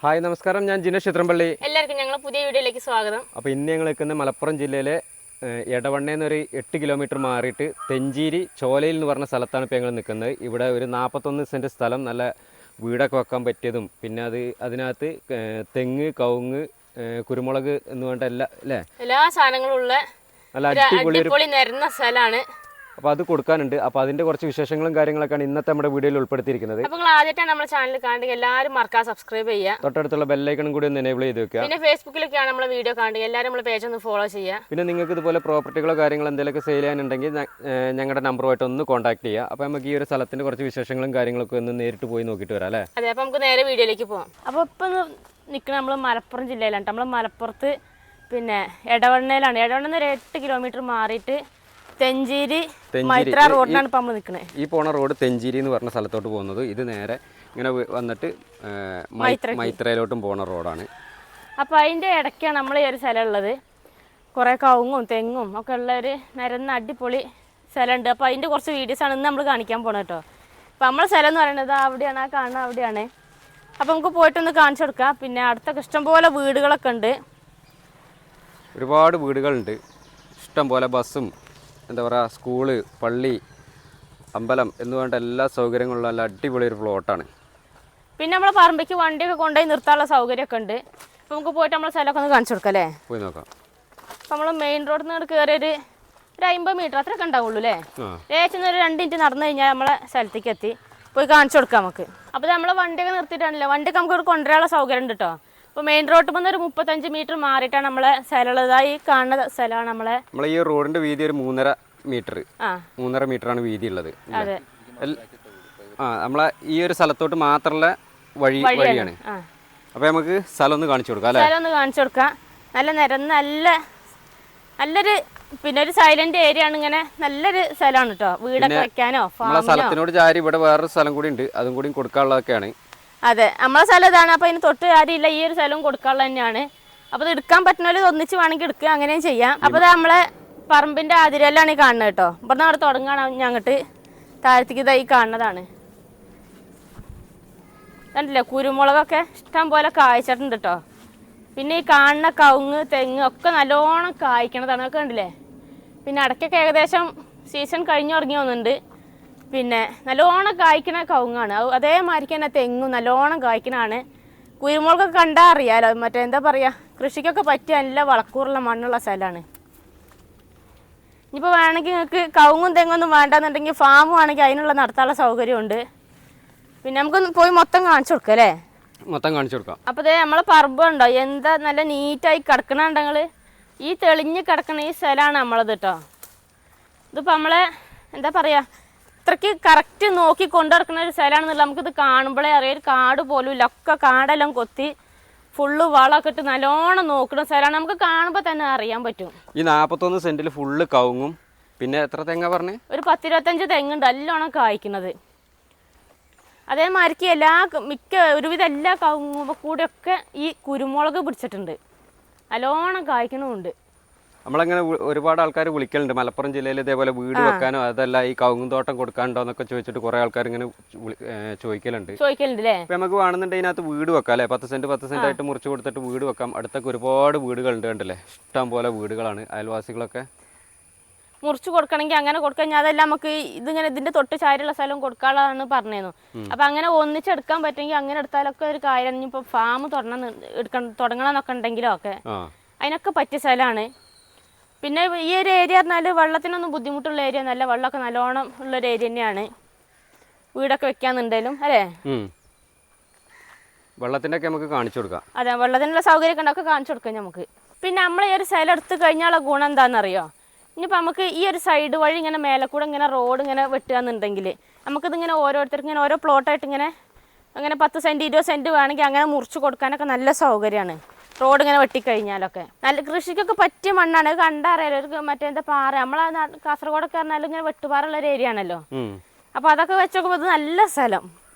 Hi നമസ്കാരം, ഞാൻ ജിനേഷ് ചിത്രമ്പള്ളി. എല്ലാവർക്കും ഞങ്ങൾ പുതിയ വീഡിയോയിലേക്ക് സ്വാഗതം. അപ്പോൾ ഇന്ന് ഞങ്ങൾ നിൽക്കുന്നത് മലപ്പുറം ജില്ലയിലെ എടവണ്ണേന്നൊരു 8 കിലോമീറ്റർ മാറിയിട്ട് തെഞ്ചേരി ചോലയിൽ എന്ന് പറഞ്ഞ സ്ഥലത്താണ് ഇപ്പോൾ ഞങ്ങൾ നിൽക്കുന്നത്. ഇവിടെ ഒരു 41 സെൻറ്റ് സ്ഥലം, നല്ല വീടൊക്കെ വെക്കാൻ പറ്റിയതും, പിന്നെ അതിനകത്ത് തെങ്ങ്, കവുങ്ങ്, കുരുമുളക് എന്ന് വേണ്ട എല്ലാ സാധനങ്ങളും ഉള്ള നല്ല അടിപൊളി നിരന്ന സ്ഥലമാണ്. അപ്പോൾ അത് കൊടുക്കാനുണ്ട്. അപ്പോൾ അതിൻ്റെ കുറച്ച് വിശേഷങ്ങളും കാര്യങ്ങളൊക്കെയാണ് ഇന്നത്തെ നമ്മുടെ വീഡിയോയിൽ ഉൾപ്പെടുത്തിയിരിക്കുന്നത്. അപ്പോൾ നിങ്ങൾ ആദ്യമായിട്ടാണ് നമ്മുടെ ചാനൽ കാണുക, എല്ലാവരും മറക്കാതെ സബ്സ്ക്രൈബ് ചെയ്യുക. തൊട്ടടുത്തുള്ള ബെല്ലൈക്കണും കൂടി ഒന്ന് എനേബിൾ ചെയ്ത് വെക്കുക. പിന്നെ ഫേസ്ബുക്കിലൊക്കെയാണ് നമ്മളെ വീഡിയോ കാണുക, എല്ലാവരും നമ്മളെ പേജ് ഒന്ന് ഫോളോ ചെയ്യുക. പിന്നെ നിങ്ങൾക്ക് ഇതുപോലെ പ്രോപ്പർട്ടികളോ കാര്യങ്ങളോ എന്തെങ്കിലുമൊക്കെ സെയിൽ ചെയ്യാനുണ്ടെങ്കിൽ ഞങ്ങളുടെ നമ്പറുമായിട്ട് ഒന്ന് കോൺടാക്ട് ചെയ്യുക. അപ്പോൾ നമുക്ക് ഈ ഒരു സ്ഥലത്തിൻ്റെ കുറച്ച് വിശേഷങ്ങളും കാര്യങ്ങളൊക്കെ ഒന്ന് നേരിട്ട് പോയി നോക്കിയിട്ട് വരാം അല്ലേ? അതെ, അപ്പോൾ നമുക്ക് നേരെ വീഡിയോയിലേക്ക് പോകാം. അപ്പോൾ ഇപ്പം നിൽക്കുന്നത് നമ്മൾ മലപ്പുറം ജില്ലയിലാണ്. നമ്മൾ മലപ്പുറത്ത് പിന്നെ എടവണ്ണയിലാണ്. എടവണ്ണ ഒരു 8 കിലോമീറ്റർ മാറിയിട്ട് തെഞ്ചേരി മൈത്ര റോഡിനാണ് ഇപ്പം നമ്മൾ നിൽക്കുന്നത്. ഈ പോണ റോഡ് തെഞ്ചേരി എന്ന് പറഞ്ഞ സ്ഥലത്തോട്ട് പോകുന്നത്. ഇത് നേരെ ഇങ്ങനെ വന്നിട്ട് മൈത്രയിലോട്ടും പോണ റോഡാണ്. അപ്പോൾ അതിൻ്റെ ഇടയ്ക്കാണ് നമ്മൾ ഈ ഒരു സ്ഥലം ഉള്ളത്. കുറേ കവുങ്ങും തെങ്ങും ഒക്കെ ഉള്ള ഒരു നിരന്ന അടിപൊളി സ്ഥലമുണ്ട്. അപ്പോൾ അതിൻ്റെ കുറച്ച് വീഡിയോസാണ് ഇന്ന് നമ്മൾ കാണിക്കാൻ പോകണം കേട്ടോ. അപ്പോൾ നമ്മളെ സ്ഥലം എന്ന് പറയുന്നത് അവിടെയാണ്, ആ കാണുന്നത് അവിടെയാണ്. അപ്പോൾ നമുക്ക് പോയിട്ടൊന്ന് കാണിച്ചു കൊടുക്കാം. പിന്നെ അടുത്തൊക്കെ ഇഷ്ടംപോലെ വീടുകളൊക്കെ ഉണ്ട്, ഒരുപാട് വീടുകളുണ്ട്. ഇഷ്ടംപോലെ ബസ്സും എന്താ പറയുക, സ്കൂള്, പള്ളി, അമ്പലം എന്ന് വേണ്ട എല്ലാ സൗകര്യങ്ങളുള്ള നല്ല അടിപൊളി ഒരു പ്ലോട്ടാണ്. പിന്നെ നമ്മളെ പറമ്പേക്ക് വണ്ടിയൊക്കെ കൊണ്ടുപോയി നിർത്താനുള്ള സൗകര്യമൊക്കെ ഉണ്ട്. അപ്പോൾ നമുക്ക് പോയിട്ട് നമ്മളെ സ്ഥലമൊക്കെ ഒന്ന് കാണിച്ചു കൊടുക്കാം അല്ലേ? പോയി നോക്കാം. അപ്പോൾ നമ്മൾ മെയിൻ റോഡിൽ നിന്ന് കയറി ഒരു 50 മീറ്റർ അത്രയൊക്കെ ഉണ്ടാവുള്ളൂ അല്ലേ? ഏകദേശം ഒരു 2 മിനിറ്റ് നടന്നു കഴിഞ്ഞാൽ നമ്മളെ സ്ഥലത്തേക്ക് എത്തി. പോയി കാണിച്ചു കൊടുക്കാം നമുക്ക്. അപ്പോൾ നമ്മളെ വണ്ടിയൊക്കെ നിർത്തിയിട്ടാണല്ലോ, വണ്ടിയൊക്കെ നമുക്ക് ഇവിടെ കൊണ്ടുവരാനുള്ള സൗകര്യം ഉണ്ട് കേട്ടോ. അപ്പോൾ മെയിൻ റോഡിൽ നിന്ന് ഒരു 35 മീറ്റർ മാറിയിട്ടാണ് നമ്മളെ സ്ഥലമുള്ളതായി കാണുന്ന സ്ഥലമാണ് നമ്മളെ ഈ റോഡിന്റെ വീതി ഒരു 3.5 മീറ്റർ, 3.5 മീറ്ററാണ് വീതി ഉള്ളത്. അതെ, നമ്മളെ ഈ ഒരു സ്ഥലത്തോട്ട് മാത്രമുള്ള വഴിയാണ്. അപ്പോൾ നമുക്ക് സ്ഥലം ഒന്ന് കാണിച്ചു കൊടുക്കാം അല്ലേ? സ്ഥലം ഒന്ന് കാണിച്ചു കൊടുക്കാം. നല്ല നിരന്ന് നല്ലൊരു പിന്നെ ഒരു സൈലന്റ് ഏരിയ ആണ്. ഇങ്ങനെ നല്ലൊരു സ്ഥലമാണ് കേട്ടോ, വീടൊക്കെ വെക്കാനോ നമ്മളെ സ്ഥലത്തിനോട് ചാരി ഇവിടെ വേറൊരു സ്ഥലം കൂടി ഉണ്ട്, അതും കൂടി കൊടുക്കാനുള്ളതൊക്കെയാണ്. അതെ, നമ്മളെ സ്ഥലം ഇതാണ്. അപ്പോൾ അതിന് തൊട്ട് കാര്യമില്ല, ഈ ഒരു സ്ഥലവും കൊടുക്കാനുള്ള തന്നെയാണ്. അപ്പോൾ ഇത് എടുക്കാൻ പറ്റുന്നവർ ഒന്നിച്ച് വേണമെങ്കിൽ എടുക്കുക, അങ്ങനെയും ചെയ്യാം. അപ്പോൾ ഇത് നമ്മളെ പറമ്പിൻ്റെ അതിരെല്ലാണ് ഈ കാണുന്നത് കേട്ടോ. ഇവിടുന്ന് അവിടെ തുടങ്ങാണ് ഞങ്ങട്ട് താഴത്തേക്ക് ഇതായി കാണുന്നതാണ്. കണ്ടില്ലേ, കുരുമുളകൊക്കെ ഇഷ്ടം പോലെ കായ്ച്ചിട്ടുണ്ട് കേട്ടോ. പിന്നെ ഈ കാണുന്ന കവുങ്ങ് തെങ്ങ് ഒക്കെ നല്ലോണം കായ്ക്കണതാണ്, ഒക്കെ കണ്ടില്ലേ. പിന്നെ അടയ്ക്കൊക്കെ ഏകദേശം സീസൺ കഴിഞ്ഞു തുടങ്ങി വന്നിട്ടുണ്ട്. പിന്നെ നല്ലോണം കായ്ക്കണ കവുങ്ങാണ്, അതേമാതിരിക്ക് തന്നെ തെങ്ങും നല്ലോണം കായ്ക്കണാണ്. കുരുമുളകൊക്കെ കണ്ടാൽ അറിയാലോ, മറ്റേ എന്താ പറയുക, കൃഷിക്കൊക്കെ പറ്റിയ നല്ല വളക്കൂറുള്ള മണ്ണുള്ള സ്ഥലമാണ്. ഇനിയിപ്പോൾ വേണമെങ്കിൽ നിങ്ങൾക്ക് കവുങ്ങും തെങ്ങൊന്നും വേണ്ടെന്നുണ്ടെങ്കിൽ ഫാം ആണെങ്കിൽ അതിനുള്ള നടത്താനുള്ള സൗകര്യമുണ്ട്. പിന്നെ നമുക്കൊന്ന് പോയി മൊത്തം കാണിച്ചു കൊടുക്കാം അല്ലേ? മൊത്തം കാണിച്ചു കൊടുക്കാം. അപ്പോൾ ഇതേ നമ്മളെ പറമ്പ് ഉണ്ടോ, എന്താ നല്ല നീറ്റായി കിടക്കണുണ്ടെങ്കിൽ ഈ തെളിഞ്ഞ് കിടക്കണ ഈ സ്ഥലമാണ് നമ്മളത് കേട്ടോ. ഇതിപ്പോൾ നമ്മളെ എന്താ പറയുക, ഇത്രയ്ക്ക് കറക്റ്റ് നോക്കി കൊണ്ടു നടക്കുന്ന ഒരു സ്ഥലമാണെന്നുള്ള നമുക്കിത് കാണുമ്പോഴേ അറിയാം. ഒരു കാട് പോലും ഇല്ല, ഒക്കെ കാടെല്ലാം കൊത്തി ഫുള്ള് വളമൊക്കെ ഇട്ട് നല്ലോണം നോക്കുന്ന സ്ഥലമാണ്. നമുക്ക് കാണുമ്പോൾ തന്നെ അറിയാൻ പറ്റും. ഈ 41 സെന്റിൽ ഫുള്ള് കവുങ്ങും, പിന്നെ എത്ര തെങ്ങ പറഞ്ഞേ? ഒരു 10-25 തെങ്ങുണ്ട്, നല്ലോണം കായ്ക്കുന്നത്. അതേമാതിരിക്ക് ഒരുവിധം എല്ലാ കവുങ്ങുമ്പോൾ കൂടെയൊക്കെ ഈ കുരുമുളക് പിടിച്ചിട്ടുണ്ട്, നല്ലോണം കായ്ക്കണമുണ്ട്. നമ്മളങ്ങനെ ഒരുപാട് ആൾക്കാർ വിളിക്കലുണ്ട് മലപ്പുറം ജില്ലയിൽ ഇതേപോലെ വീട് വെക്കാനോ അതല്ല ഈ കവുങ്ങും തോട്ടം കൊടുക്കാനുണ്ടോ എന്നൊക്കെ ചോദിച്ചിട്ട് കുറെ ആൾക്കാർ ഇങ്ങനെ ചോദിക്കലുണ്ട്. അപ്പൊ നമുക്ക് വേണമെന്നുണ്ടെങ്കിൽ ഇതിനകത്ത് വീട് വെക്കാം അല്ലെ? 10 സെന്റ് ആയിട്ട് മുറിച്ച് കൊടുത്തിട്ട് വീട് വെക്കാം. അടുത്തൊക്കെ ഒരുപാട് വീടുകളുണ്ട്, കണ്ടല്ലേ, ഇഷ്ടം പോലെ വീടുകളാണ്. അയൽവാസികളൊക്കെ മുറിച്ച് കൊടുക്കണമെങ്കിൽ അങ്ങനെ കൊടുക്കാൻ, അതെല്ലാം നമുക്ക് ഇതിങ്ങനെ ഇതിന്റെ തൊട്ട് ചാരിയുള്ള സ്ഥലം കൊടുക്കാനുള്ളതാണ് പറഞ്ഞിരുന്നു. അപ്പൊ അങ്ങനെ ഒന്നിച്ചെടുക്കാൻ പറ്റുമെങ്കിൽ അങ്ങനെ എടുത്താലൊക്കെ ഒരു കാര്യം. ഇനിയിപ്പോൾ ഫാം തുടങ്ങണമെന്നൊക്കെ ഉണ്ടെങ്കിലോ ഒക്കെ അതിനൊക്കെ പറ്റിയ സ്ഥലമാണ്. പിന്നെ ഈ ഒരു ഏരിയ പറഞ്ഞാൽ വെള്ളത്തിനൊന്നും ബുദ്ധിമുട്ടുള്ള ഏരിയ, നല്ല വെള്ളമൊക്കെ നല്ലോണം ഉള്ളൊരു ഏരിയ തന്നെയാണ്. വീടൊക്കെ വെക്കാന്നുണ്ടെങ്കിലും അല്ലേ? വെള്ളത്തിൻ്റെ ഒക്കെ നമുക്ക് കാണിച്ചു കൊടുക്കാം. അതെ, വെള്ളത്തിനുള്ള സൗകര്യമൊക്കെ ഉണ്ടൊക്കെ കാണിച്ചു കൊടുക്കാം നമുക്ക്. പിന്നെ നമ്മൾ ഈ ഒരു സ്ഥലം എടുത്ത് കഴിഞ്ഞാലുള്ള ഗുണം എന്താണെന്നറിയോ? ഇനിയിപ്പോൾ നമുക്ക് ഈ ഒരു സൈഡ് വഴി ഇങ്ങനെ മേലെ കൂടെ ഇങ്ങനെ റോഡ് ഇങ്ങനെ വെട്ടുകയെന്നുണ്ടെങ്കിൽ നമുക്കിതിങ്ങനെ ഓരോരുത്തർക്ക് ഇങ്ങനെ ഓരോ പ്ലോട്ടായിട്ട് ഇങ്ങനെ 10 സെൻറ്റ് 20 സെൻറ്റ് വേണമെങ്കിൽ അങ്ങനെ മുറിച്ച് കൊടുക്കാനൊക്കെ നല്ല സൗകര്യമാണ്. റോഡ് ഇങ്ങനെ വെട്ടിക്കഴിഞ്ഞാലൊക്കെ നല്ല കൃഷിക്കൊക്കെ പറ്റിയ മണ്ണാണ്. കണ്ടറിയാലോ, ഒരു മറ്റേ പാറ, നമ്മളെ കാസർഗോഡൊക്കെ പറഞ്ഞാലും ഇങ്ങനെ വെട്ടുപാറുള്ള ഒരു ഏരിയ ആണല്ലോ. അപ്പോൾ അതൊക്കെ വെച്ച് നോക്കുമ്പോൾ ഇത് നല്ല സ്ഥലം.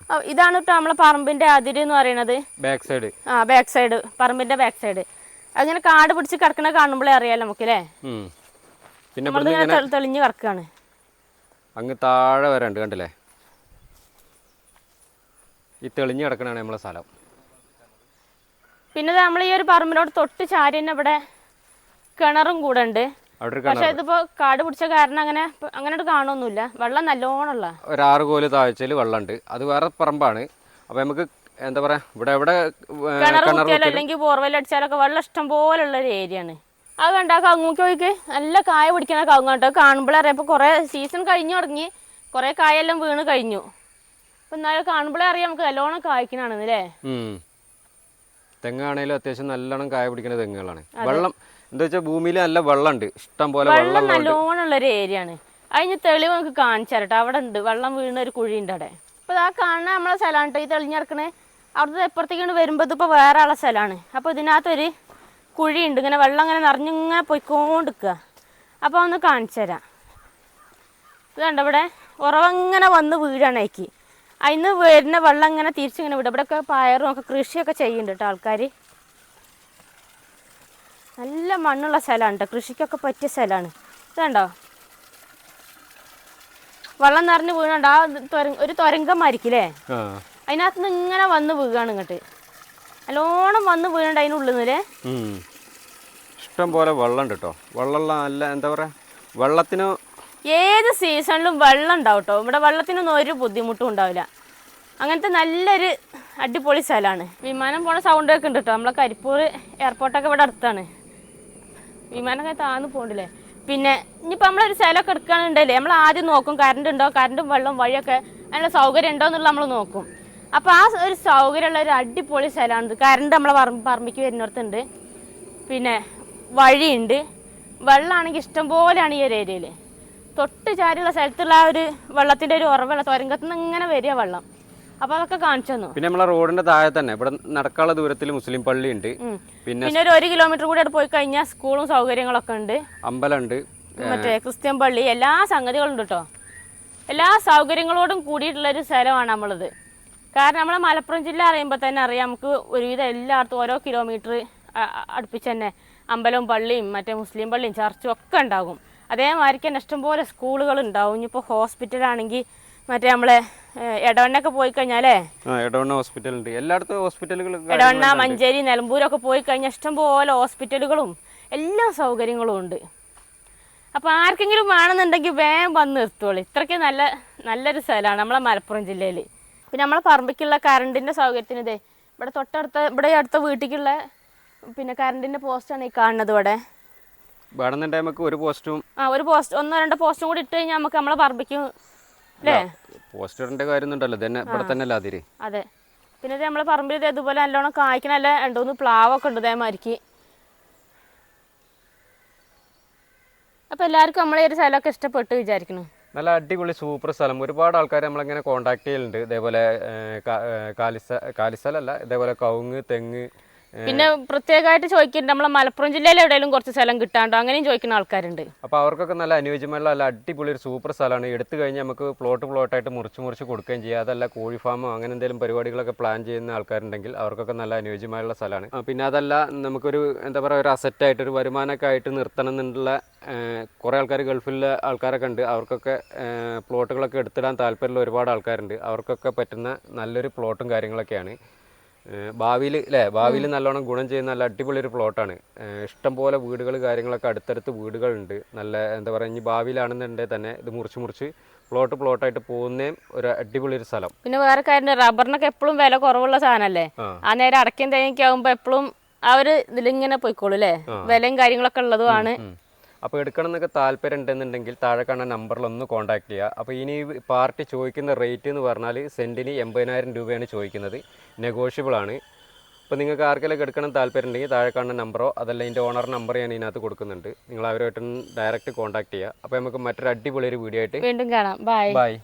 ഇതാണ് കേട്ടോ നമ്മളെ പറമ്പിന്റെ അതിര് എന്ന് പറയുന്നത്, ബാക്ക് സൈഡ്. ബാക്ക് സൈഡ്, പറമ്പിന്റെ ബാക്ക് സൈഡ്. അങ്ങനെ കാട് പിടിച്ച് കിടക്കണ കാണുമ്പോഴേ അറിയാലോ നമുക്ക് അല്ലേ? പിന്നെ തെളിഞ്ഞ് കിടക്കാണ്. അങ്ങ് താഴെ വരെ ഉണ്ട്, കണ്ടില്ലേ? ഈ തെളിഞ്ഞ് കിടക്കണാണ് നമ്മളെ സ്ഥലം. പിന്നെ നമ്മൾ ഈ ഒരു പറമ്പിനോട് തൊട്ട് ചാരി തന്നെ ഇവിടെ കിണറും കൂടെ ഉണ്ട്. പക്ഷെ ഇതിപ്പോ കാട് പിടിച്ച കാരണം അങ്ങനെ കാണുമൊന്നുമില്ല. വെള്ളം നല്ലോണമുള്ള ഒരു 6 കോല് താഴ്ചയിൽ വെള്ളമുണ്ട്. അത് വേറെ പറമ്പാണ്. അപ്പൊ നമുക്ക് എന്താ പറയാ ഇവിടെ കിണർ കുത്തിയാലോ അല്ലെങ്കിൽ ബോർവെൽ അടിച്ചാലൊക്കെ വെള്ളം ഇഷ്ടം പോലുള്ള ഒരു ഏരിയ ആണ്. അത് കണ്ടാ കങ്ങൂക്ക് പോയിക്ക് നല്ല കായ പിടിക്കണ കവുങ്ങ് കേട്ടോ. കാണുമ്പോഴറിയാം ഇപ്പൊ കുറെ സീസൺ കഴിഞ്ഞു തുടങ്ങി, കുറെ കായെല്ലാം വീണ് കഴിഞ്ഞു. അപ്പൊ എന്നാലും കാണുമ്പോഴേ അറിയാം നമുക്ക് നല്ലോണം കായ്ക്കണാണെന്ന് അല്ലേ. തെങ്ങാണേലും അത്യാവശ്യം നല്ലോണം കായ പിടിക്കുന്ന തെങ്ങുകളാണ്. വെള്ളം എന്താ വെച്ചാൽ ഭൂമിയിൽ നല്ല വെള്ളമുണ്ട്, ഇഷ്ടം പോലെ വെള്ളം നല്ലോണം ഉള്ള ഒരു ഏരിയ ആണ്. അതിന് തെളിവ് നമുക്ക് കാണിച്ചു തരട്ടെ. അവിടെ ഉണ്ട് വെള്ളം വീണ ഒരു കുഴി ഉണ്ട് അവിടെ. അപ്പൊ ആ കാണുന്ന നമ്മളെ സ്ഥലമാണ് കേട്ടോ ഈ തെളിഞ്ഞിറക്കണേ. അവിടുത്തെ എപ്പുറത്തേക്കാണ് വരുമ്പോൾ ഇതിപ്പോ വേറെ ആളെ സ്ഥലമാണ്. അപ്പൊ ഇതിനകത്തൊരു കുഴിയുണ്ട്, ഇങ്ങനെ വെള്ളം ഇങ്ങനെ നിറഞ്ഞിങ്ങനെ പൊയ്ക്കൊണ്ടിരിക്കുക. അപ്പോൾ ഒന്ന് കാണിച്ചു തരാം. ഇത് കണ്ടോ ഇവിടെ ഉറവങ്ങനെ വന്ന് വീഴാണേക്ക്. അതിന് വരുന്ന വെള്ളം ഇങ്ങനെ തിരിച്ചിങ്ങനെ വിടും. ഇവിടെയൊക്കെ പയറും ഒക്കെ കൃഷിയൊക്കെ ചെയ്യുന്നുണ്ട് കേട്ടോ ആൾക്കാർ. നല്ല മണ്ണുള്ള സ്ഥലമാണ് കേട്ടോ, കൃഷിക്കൊക്കെ പറ്റിയ സ്ഥലമാണ്. ഇത് കണ്ടോ വെള്ളം നിറഞ്ഞ് വീണുണ്ട്. ആ ഒരു തുരങ്കം മാരിക്കില്ലേ, അതിനകത്ത് നിന്ന് ഇങ്ങനെ വന്ന് വീഴാണ് ഇങ്ങോട്ട്. നല്ലോണം വന്ന് വീഴണ്ട അതിനുള്ളിൽ നിന്നല്ലേ. ഇഷ്ടം പോലെ വെള്ളം കേട്ടോ. വെള്ളമുള്ള നല്ല എന്താ പറയാ, വെള്ളത്തിന് ഏത് സീസണിലും വെള്ളം ഉണ്ടാവും കേട്ടോ. ഇവിടെ വെള്ളത്തിനൊന്നും ഒരു ബുദ്ധിമുട്ടും ഉണ്ടാവില്ല. അങ്ങനത്തെ നല്ലൊരു അടിപൊളി സ്ഥലമാണ്. വിമാനം പോണ സൗണ്ട് ഒക്കെ ഉണ്ട് കേട്ടോ. നമ്മളെ കരിപ്പൂർ എയർപോർട്ടൊക്കെ ഇവിടെ അടുത്താണ്. വിമാനമൊക്കെ താന്ന് പോകണ്ടില്ലേ. പിന്നെ ഇനിയിപ്പോൾ നമ്മളൊരു സ്ഥലമൊക്കെ എടുക്കുകയാണെന്നുണ്ടല്ലേ, നമ്മൾ ആദ്യം നോക്കും കറണ്ട് ഉണ്ടോ, കറണ്ടും വെള്ളം വഴിയൊക്കെ അതിനുള്ള സൗകര്യം ഉണ്ടോ എന്നുള്ളത് നമ്മൾ നോക്കും. അപ്പോൾ ആ ഒരു സൗകര്യമുള്ള ഒരു അടിപൊളി സ്ഥലമാണിത്. കറണ്ട് നമ്മളെ പറമ്പിക്ക് വരുന്നിടത്തുണ്ട്, പിന്നെ വഴിയുണ്ട്, വെള്ളമാണെങ്കിൽ ഇഷ്ടം പോലെയാണ് ഈ ഒരു ഏരിയയിൽ. തൊട്ട് ചാരിയുള്ള സ്ഥലത്തുള്ള ആ ഒരു വെള്ളത്തിൻ്റെ ഒരു ഉറവുള്ള തുരങ്കത്തിൽ നിന്ന് ഇങ്ങനെ വരിക വെള്ളം. അപ്പോൾ അതൊക്കെ കാണിച്ചു തന്നു. പിന്നെ നമ്മളെ റോഡിന്റെ താഴെ തന്നെ ഇവിടെ നടക്കാനുള്ള ദൂരത്തിൽ മുസ്ലിം പള്ളി ഉണ്ട്. പിന്നെ ഒരു 1 കിലോമീറ്റർ കൂടി അവിടെ പോയി കഴിഞ്ഞാൽ സ്കൂളും സൗകര്യങ്ങളൊക്കെ ഉണ്ട്, അമ്പലമുണ്ട്, മറ്റേ ക്രിസ്ത്യൻ പള്ളി, എല്ലാ സംഗതികളും ഉണ്ട് കേട്ടോ. എല്ലാ സൗകര്യങ്ങളോടും കൂടിയിട്ടുള്ള ഒരു സ്ഥലമാണ് നമ്മളത്. കാരണം നമ്മളെ മലപ്പുറം ജില്ല അറിയുമ്പോൾ തന്നെ അറിയാം നമുക്ക് ഒരുവിധം എല്ലായിടത്തും ഓരോ കിലോമീറ്റർ അടുപ്പിച്ച് തന്നെ അമ്പലവും പള്ളിയും മറ്റേ മുസ്ലിം പള്ളിയും ചർച്ചും ഒക്കെ ഉണ്ടാകും. അതേമാതിരിക്ക് തന്നെ ഇഷ്ടംപോലെ സ്കൂളുകൾ ഉണ്ടാവും. ഇനിയിപ്പോൾ ഹോസ്പിറ്റലാണെങ്കിൽ മറ്റേ നമ്മളെ എടവണ്ണൊക്കെ പോയി കഴിഞ്ഞാലേ, എടവണ്ണ ഹോസ്പിറ്റൽ ഉണ്ട്, എല്ലായിടത്തും ഹോസ്പിറ്റലുകൾ, എടവണ്ണ, മഞ്ചേരി, നിലമ്പൂരൊക്കെ പോയി കഴിഞ്ഞാൽ ഇഷ്ടംപോലെ ഹോസ്പിറ്റലുകളും എല്ലാ സൗകര്യങ്ങളും ഉണ്ട്. അപ്പോൾ ആർക്കെങ്കിലും വേണമെന്നുണ്ടെങ്കിൽ വേഗം വന്ന് നിർത്തുള്ളൂ. ഇത്രയ്ക്ക് നല്ലൊരു സ്ഥലമാണ് നമ്മളെ മലപ്പുറം ജില്ലയിൽ. പിന്നെ നമ്മളെ പറമ്പിക്കുള്ള കറണ്ടിൻ്റെ സൗകര്യത്തിന് ഇതേ ഇവിടെ ഇവിടെ അടുത്ത വീട്ടിലേക്കുള്ള പിന്നെ കറണ്ടിൻ്റെ പോസ്റ്റാണ് ഈ കാണുന്നത്. ഇവിടെ നമുക്ക് ഒരു പോസ്റ്റും ഒരു പോസ്റ്റ് 1-2 പോസ്റ്റും കൂടി ഇട്ട് കഴിഞ്ഞാൽ നമുക്ക് നമ്മളെ പറമ്പിക്കും അല്ലേ. പോസ്റ്ററിന്റെ കാര്യം ഉണ്ടല്ലോ, ഇവിടെ തന്നെ അതിര്. അതെ. പിന്നെ നമ്മളെ പറമ്പിൽ ഇതുപോലെ നല്ലോണം കായ്ക്കണല്ല 2-3 പ്ലാവൊക്കെ ഉണ്ട് ഇതേമാതിരിക്ക്. അപ്പോൾ എല്ലാവർക്കും നമ്മളെ ഒരു സ്ഥലമൊക്കെ ഇഷ്ടപ്പെട്ടു വിചാരിക്കുന്നു. നല്ല അടിപൊളി സൂപ്പർ സ്ഥലം. ഒരുപാട് ആൾക്കാർ നമ്മളിങ്ങനെ കോണ്ടാക്ട് ചെയ്യലുണ്ട്. ഇതേപോലെ കാലിസ്ഥലല്ല, ഇതേപോലെ കവുങ്ങ്, തെങ്ങ്. പിന്നെ പ്രത്യേകമായിട്ട് ചോദിക്കുന്നുണ്ട് നമ്മളെ മലപ്പുറം ജില്ലയിൽ എവിടെയെങ്കിലും കുറച്ച് സ്ഥലം കിട്ടാണ്ടോ, അങ്ങനെയും ചോദിക്കുന്ന ആൾക്കാരുണ്ട്. അപ്പോൾ അവർക്കൊക്കെ നല്ല അനുയോജ്യമായുള്ള നല്ല അടിപൊളി ഒരു സൂപ്പർ സ്ഥലമാണ്. എടുത്തു കഴിഞ്ഞാൽ നമുക്ക് പ്ലോട്ടായിട്ട് മുറിച്ച് കൊടുക്കുകയും ചെയ്യാം. അതല്ല കോഴി ഫാമോ അങ്ങനെ എന്തെങ്കിലും പരിപാടികളൊക്കെ പ്ലാൻ ചെയ്യുന്ന ആൾക്കാരുണ്ടെങ്കിൽ അവർക്കൊക്കെ നല്ല അനുയോജ്യമായുള്ള സ്ഥലമാണ്. പിന്നെ അതല്ല നമുക്കൊരു എന്താ പറയുക, ഒരു അസറ്റായിട്ട് ഒരു വരുമാനമൊക്കെ ആയിട്ട് നിർത്തണം എന്നുള്ള കുറേ ആൾക്കാർ ഗൾഫിലെ ആൾക്കാരൊക്കെ ഉണ്ട്. അവർക്കൊക്കെ പ്ലോട്ടുകളൊക്കെ എടുത്തിടാൻ താല്പര്യമുള്ള ഒരുപാട് ആൾക്കാരുണ്ട്. അവർക്കൊക്കെ പറ്റുന്ന നല്ലൊരു പ്ലോട്ടും കാര്യങ്ങളൊക്കെയാണ്. ഭാവിയിൽ നല്ലോണം ഗുണം ചെയ്യുന്ന നല്ല അടിപൊളി ഒരു പ്ലോട്ടാണ്. ഇഷ്ടംപോലെ വീടുകൾ കാര്യങ്ങളൊക്കെ അടുത്തടുത്ത് വീടുകളുണ്ട്. നല്ല എന്താ പറയുക, ഇനി ഭാവിയിലാണെന്നുണ്ടെങ്കിൽ തന്നെ ഇത് മുറിച്ച് പ്ലോട്ടായിട്ട് പോകുന്നേം ഒരു അടിപൊളി ഒരു സ്ഥലം. പിന്നെ വേറെ കാര്യം, റബ്ബറിനൊക്കെ എപ്പോഴും വില കുറവുള്ള സാധനമല്ലേ. ആ നേരം അടയ്ക്കാൻ തേങ്ങയ്ക്ക് ആകുമ്പോൾ എപ്പോഴും ഇതിലിങ്ങനെ പോയിക്കോളൂ അല്ലേ, വിലയും കാര്യങ്ങളൊക്കെ ഉള്ളതുമാണ്. അപ്പോൾ എടുക്കണം എന്നൊക്കെ താല്പര്യം ഉണ്ടെന്നുണ്ടെങ്കിൽ താഴെ കാണുന്ന നമ്പറിൽ ഒന്ന് കോൺടാക്ട് ചെയ്യുക. അപ്പോൾ ഇനി പാർട്ടി ചോദിക്കുന്ന റേറ്റ് എന്ന് പറഞ്ഞാൽ സെൻറ്റിന് 80,000 രൂപയാണ് ചോദിക്കുന്നത്. നെഗോഷ്യബിൾ ആണ്. അപ്പോൾ നിങ്ങൾക്ക് ആർക്കെങ്കിലും എടുക്കണം താല്പര്യം ഉണ്ടെങ്കിൽ താഴെ കാണുന്ന നമ്പറോ അതല്ല ഇതിൻ്റെ ഓണർ നമ്പർ ഞാൻ ഇതിനകത്ത് കൊടുക്കുന്നുണ്ട്. നിങ്ങൾ അവരുമായിട്ട് ഡയറക്റ്റ് കോൺടാക്ട് ചെയ്യുക. അപ്പോൾ നമുക്ക് മറ്റൊരു അടിപൊളി ഒരു വീഡിയോ ആയിട്ട് വീണ്ടും കാണാം. ബൈ.